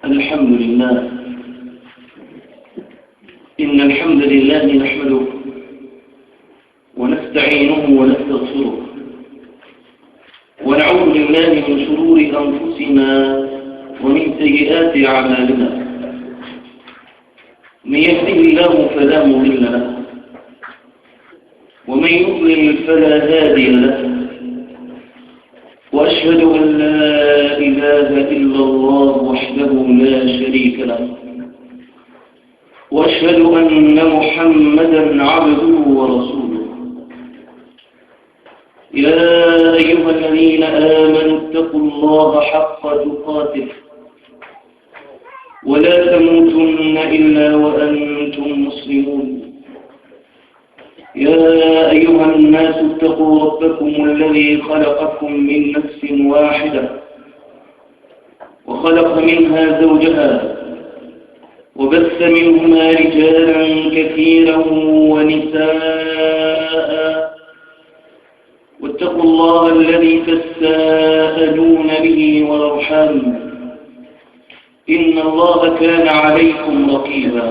الحمد لله. إن الحمد لله نحمده ونستعينه ونستغفره ونعوذ بالله من شرور أنفسنا ومن سيئات أعمالنا. من يهده الله فلا مضل له ومن يضلل فلا هادي له، وأشهد أن لا إله إلا الله وحده لا شريك له، وأشهد أن محمدا عبده ورسوله. يا أيها الذين آمنوا اتقوا الله حق تقاته ولا تموتن إلا وأنتم مسلمون. يا أيها الناس اتقوا ربكم الذي خلقكم من نفس واحدة وخلق منها زوجها وبث منهما رجالا كثيرا ونساء، واتقوا الله الذي تساءلون به والأرحام، إن الله كان عليكم رقيبا.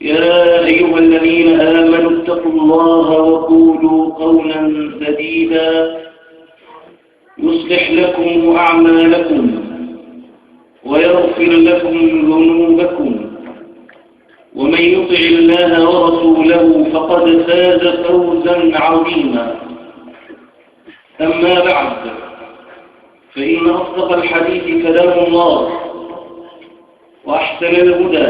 يا أيها الذين آمنوا اتقوا الله وقولوا قولا سديدا يصلح لكم أعمالكم ويغفر لكم ذنوبكم، ومن يطع الله ورسوله فقد فاز فوزا عظيما. أما بعد، فإن أصدق الحديث كلام الله، وأحسن الهدى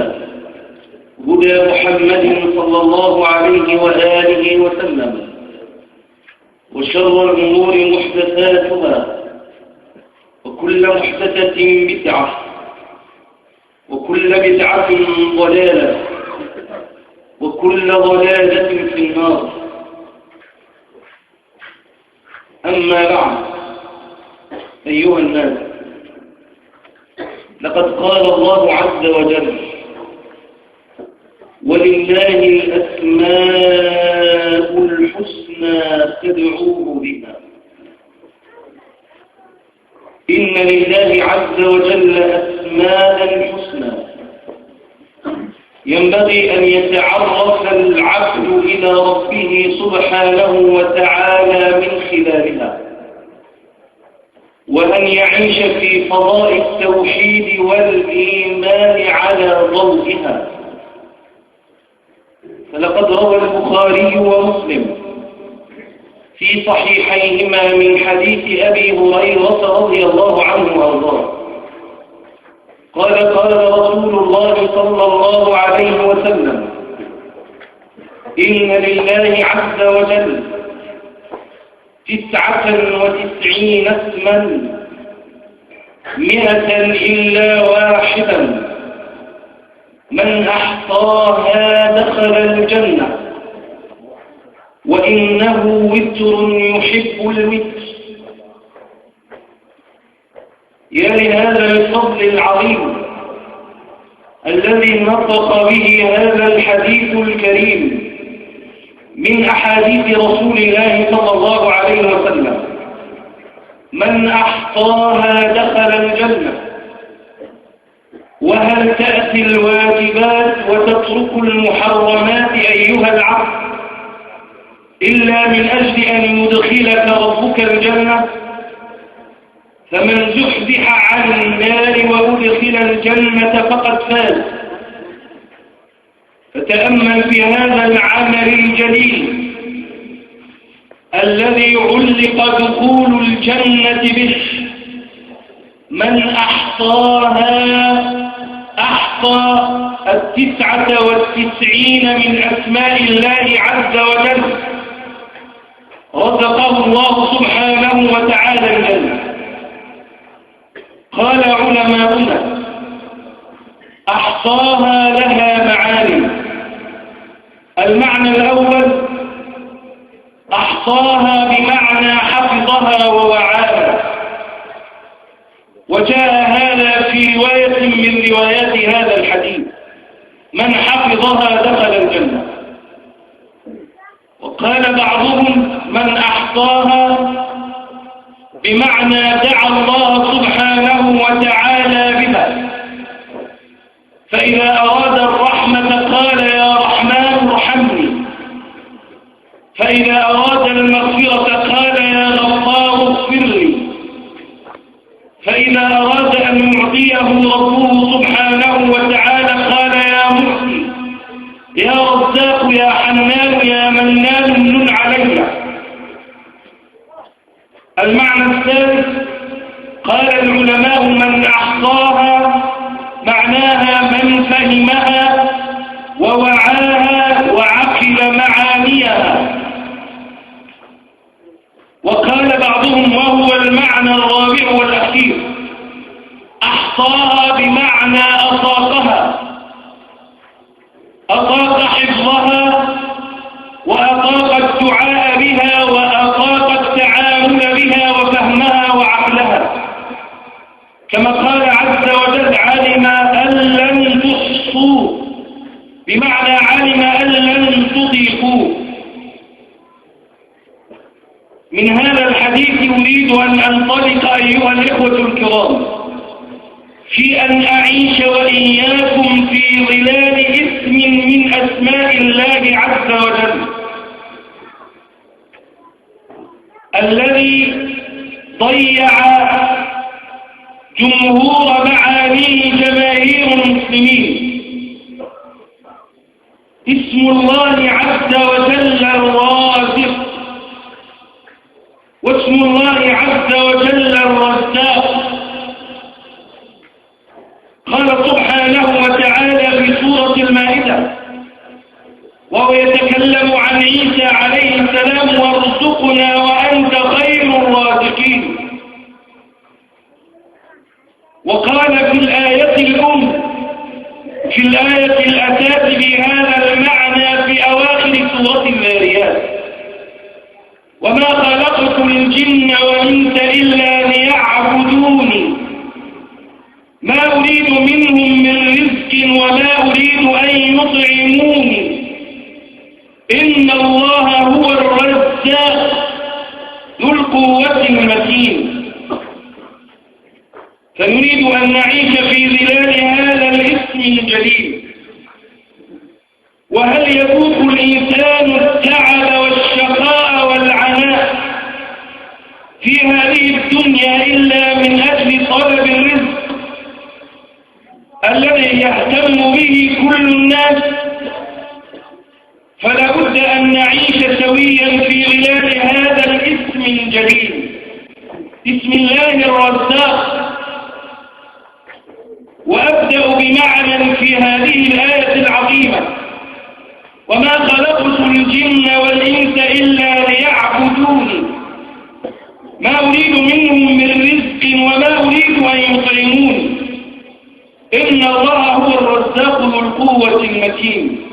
هدى محمد صلى الله عليه وآله وسلم، وشر الأمور محدثاتها، وكل محدثة بدعة، وكل بدعة ضلالة، وكل ضلالة في النار. أما بعد، أيها الناس، لقد قال الله عز وجل: ولله الأسماء الحسنى فادعوه بها. إن لله عز وجل أسماء حسنى ينبغي أن يتعرف العبد إلى ربه سبحانه وتعالى من خلالها، وأن يعيش في فضاء التوحيد والإيمان على ضوئها. فلقد روى البخاري ومسلم في صحيحيهما من حديث أبي هريرة رضي الله عنه وأرضاه قال: قال رسول الله صلى الله عليه وسلم: إن لله عز وجل 99 اسما 100 إلا واحدا، من أحصاها دخل الجنة، وإنه وتر يحب الوتر. يا لهذا الفضل العظيم الذي نطق به هذا الحديث الكريم من أحاديث رسول الله صلى الله عليه وسلم: من أحصاها دخل الجنة. وهل تأتي الواجبات وتترك المحرمات أيها العبد إلا من أجل أن يدخلك ربك الجنة؟ فمن زحزح عن النار وأدخل الجنة فقد فاز. فتأمل في هذا العمل الجليل الذي علق دخول الجنة به. من أحصاها أحصى 99 من أسماء الله عز وجل، رزقه الله سبحانه وتعالى الجنة. قال علماؤنا: أحصاها لها معاني. المعنى الأول: أحصاها بمعنى حفظها ووعاها، وجاء هذا في رواية من روايات هذا الحديث: من حفظها دخل الجنة. وقال بعضهم: من أحصاها بمعنى دعا الله سبحانه وتعالى بها، فإذا أراد الرحمة قال يا رحمن ارحمني، فإذا أراد المغفرة قال يا غفار اغفر لي، فإذا أراد أن يعطيه ربه سبحانه وتعالى قال يا معطي يا رزاق يا حنان يا منان امنن علي. المعنى الثالث قال العلماء من أحصاها معناها من فهمها ووعاها وعقل معانيها. وقال بعضهم وهو المعنى الرابع والأخير أحصاها بمعنى أطاقها، أطاق حفظها وأطاق الدعاء بها وأطاق التعامل بها وفهمها وعقلها، كما قال عز وجل علم أن لن تحصوا بمعنى علم أن لن تطيقوا. من هذا الحديث أريد أن أنطلق أيها الإخوة الكرام في أن أعيش وإياكم في ظلال اسم من أسماء الله عز وجل الذي ضيع جمهور معانيه جماهير المسلمين. اسم الله عز وجل الرازق، واسم الله عز وجل الرزاق. قال سبحانه وتعالى في سورة المائدة وهو يتكلم عن عيسى عليه السلام وارزقنا وأنت خير الرازقين. وقال في الآية الأولى في الآية الأساس بهذا المعنى في أواخر سورة الذاريات وما خلقت الجن والإنس إلا ليعبدوني ما أريد منهم من رزق وما أريد أن يطعموني إن الله هو الرزاق ذو القوة المتين. فنريد أن نعيش في ظلال هذا الاسم الجليل. وهل يذوق الإنسان التعب والشقاء والعناء في هذه الدنيا إلا من أجل طلب الرزق الذي يهتم به كل الناس؟ فلا بد أن نعيش سويا في ظلال هذا الاسم الجليل اسم الله الرزاق. وأبدأ بمعنى في هذه الآية العظيمة وما خلقت الجن والإنس إلا ليعبدوني ما أريد منهم من رزق وما أريد أن يطعموني إن الله هو الرزاق ذو القوة المتين.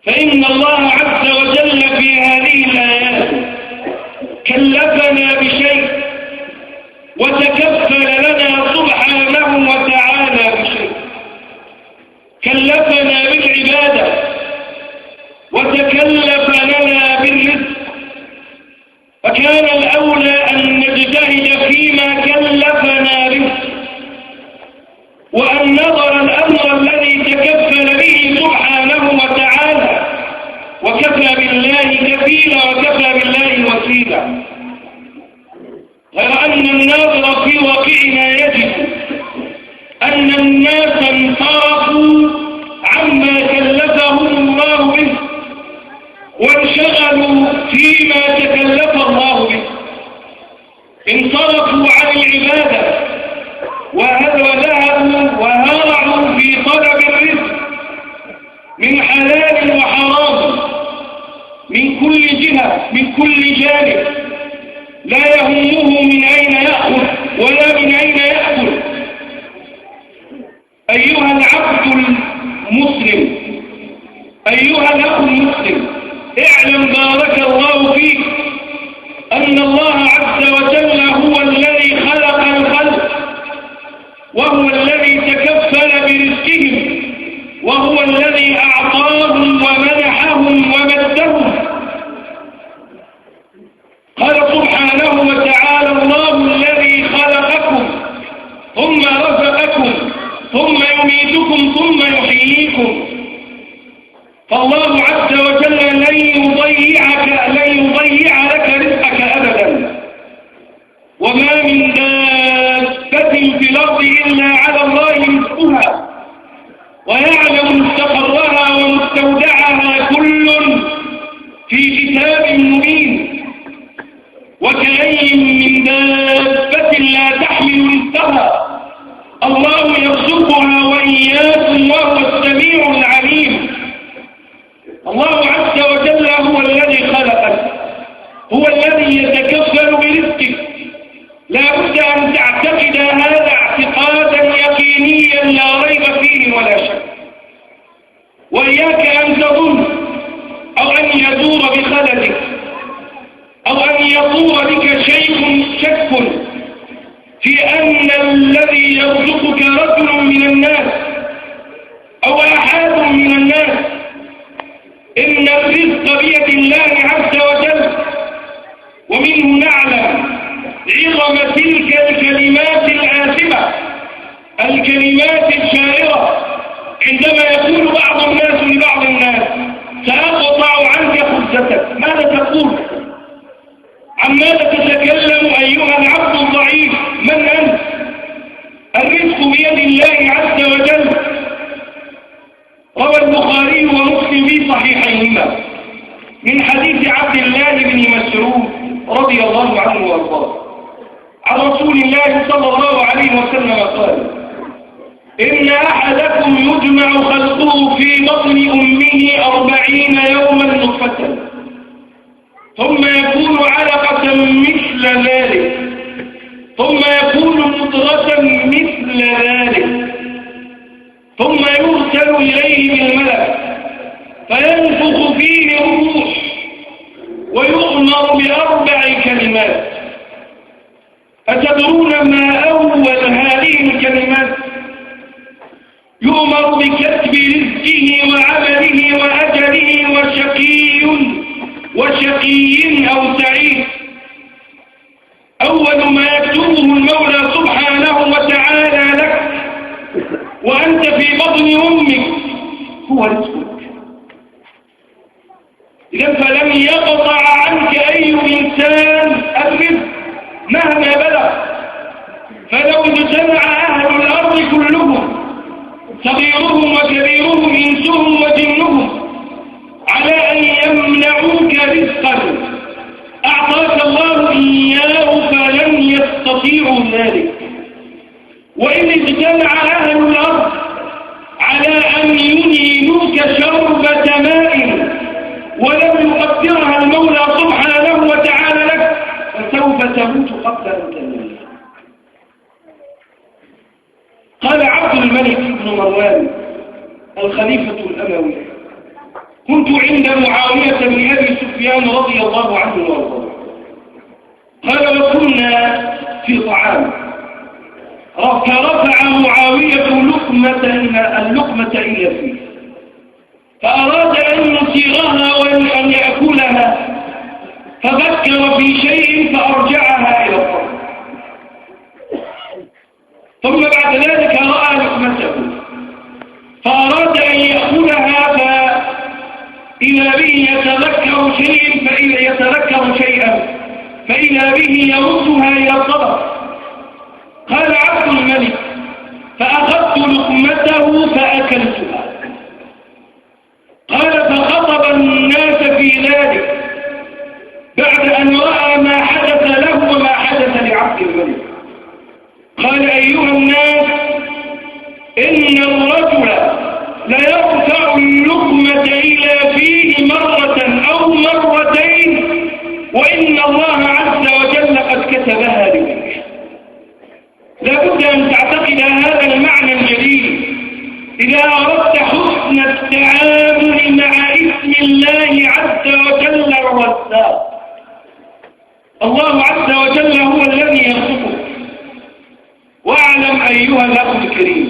فإن الله عز وجل في هذه الآيات كلفنا بشيء وتكفل لنا سبحانه وتعالى بشيء. كلفنا بالعبادة وتكلف لنا بالرزق، فكان الأولى أن نجتهد فيما كلفنا به وأن نظر الأمر الذي تكفل به سبحانه وتعالى وكفى بالله كفيلا وكفى بالله وكيلا. غير أن الناظر في واقعنا يجد أن الناس انصرفوا عما كلفهم الله به وانشغلوا فيما تكلف الله به، انصرفوا عن العبادة وذهبوا وهرعوا في طلب الرزق من حلال وحرام من كل جهة من كل جانب، لا يهمه من أين يأخذ ولا من أين يأكل. أيها العبد المسلم، أيها الأخ المسلم، اعلم بارك الله فيك أن الله عز وجل هو الذي خلق الخلق وهو الذي تكفل برزقهم وهو الذي أعطاهم ومنحهم ومدهم. قال سبحانه وتعالى ثم رزقكم ثم يميتكم ثم يحييكم. فالله عز وجل لن يضيع لك رزقك أبدا. وما من دابة في الأرض إلا على الله رزقها ويعلم مستقرها ومستودعها كل في كتاب مبين. وكأي من دابة لا تحمل رزقها الله يرزقها وإياكم وهو السميع العليم. الله عز وجل هو الذي خلقك، هو الذي يتكفل برزقك. لا بد أن تعتقد هذا اعتقادا يقينيا لا ريب فيه ولا شك. وإياك أن تظن أو أن يدور بخلدك أو أن يطور بك شك في أن الذي يرزقك رجل من الناس أو أحد من الناس. إن الرزق بيد الله عز وجل. ومنه نعلم عظم تلك الكلمات الآثمة، الكلمات الشائرة، عندما يقول بعض الناس لبعض الناس: سأقطع عنك خبزتك. ماذا تقول؟ عن ماذا تتكلم أيها العبد الضعيف؟ من أنت؟ الرزق بيد الله عز وجل. روى البخاري ومسلم في صحيحيهما من حديث عبد الله بن مسعود رضي الله عنه وارضاه عن رسول الله صلى الله عليه وسلم قال: إن أحدكم يجمع خلقه في بطن أمه 40 يوما نطفة ثم يكون علقة مثل ذلك ثم يكون مضغة مثل ذلك ثم يرسل إليه بالملك فينفخ فيه الروح ويؤمر ب4 كلمات. أتدرون ما أول هذه الكلمات؟ يؤمر بكتب رزقه وعمله وأجله وشقي أو سعيد. أول ما يكتبه المولى سبحانه وتعالى لك وأنت في بطن أمك هو رزقك. إذا فلم يقطع عنك أي إنسان الرزق مهما بلغ. فلو اجتمع أهل الأرض كلهم صغيرهم وكبيرهم إنسهم وجنهم على أن يمنعوك رزقا أعطاك الله إياه فلن يستطيعوا ذلك. وإن اجتمع أهل الأرض على أن ينيلوك شربة ماء ولم يقدرها المولى سبحانه وتعالى لك فسوف تموت قبل أن تموت. قال عبد الملك بن مروان الخليفة الأموي: كنت عند معاوية بن أبي سفيان رضي الله عنه وارضاه. قال: وكنا في طعام فرفع معاوية اللقمة إلى فيه فأراد أن يصيغها وأن يأكلها ففكر في شيء فأرجعها إلى الطعام. ثم بعد ذلك رأى لقمته فأراد أن يأكلها فإذا به يتذكر شيئا فإذا به يردها إلى الطبق. قال عبد الملك: فأخذت لقمته فأكلتها. قال: فخطب الناس في ذلك بعد أن رأى ما حدث له وما حدث لعبد الملك. قال: أيها الناس، إن الرجل ليرفع اللقمة إلى فيه مرة أو مرتين وإن الله عز وجل قد كتبها لك. لابد أن تعتقد هذا المعنى الجليل إذا أردت حسن التعامل مع اسم الله عز وجل الرزاق. الله عز وجل هو الذي يرزقك. واعلم أيها الأخ الكريم